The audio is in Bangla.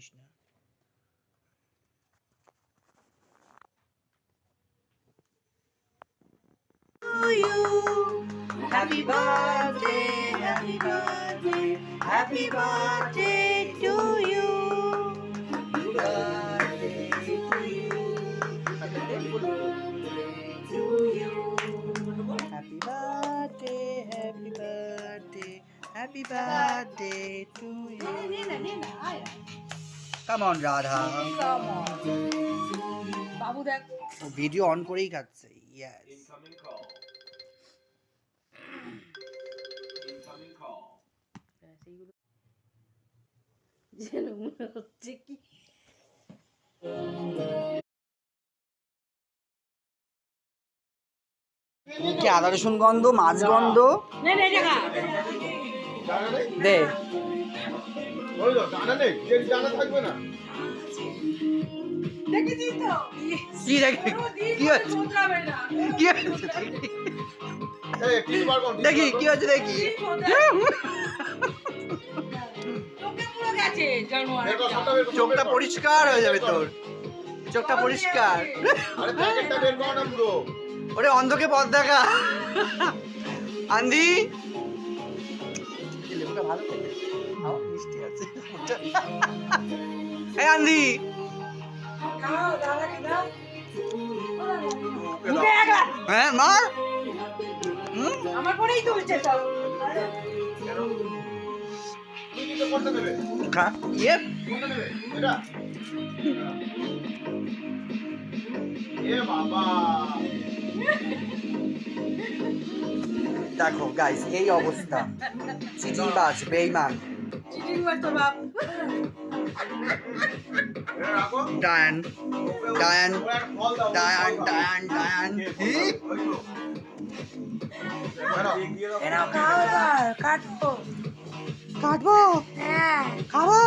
করিস না। Happy birthday, happy birthday, happy birthday to you. Happy birthday to you. To you. Happy birthday, happy birthday, happy birthday to you. Come on, Radha. Come on. বাবু দেখ ও ভিডিও অন করেই খাচ্ছে। Yes. Incoming call. Incoming call. যেন মনে হচ্ছে কি কি আদা রসুন গন্ধ, মাছ গন্ধ। দে দেখি কি হচ্ছে দেখি। চোখটা পরিষ্কার হয়ে যাবে তোর, চোখটা পরিষ্কার। ওরে অন্ধকে পথ দেখা। আন্দি লেবুটা ভালো খেতে, মিষ্টি আছে। এই আন্দি হ্যাঁ মার আমার পরেই তুলছে সব। দেখো গাইস এই অবস্থা, চিটিংবাজ বেঈমান। ডায়ান ডায়ান ডায়ান ডায়ান ডায়ান কাটবো কাটবো হ্যাঁ খাবো।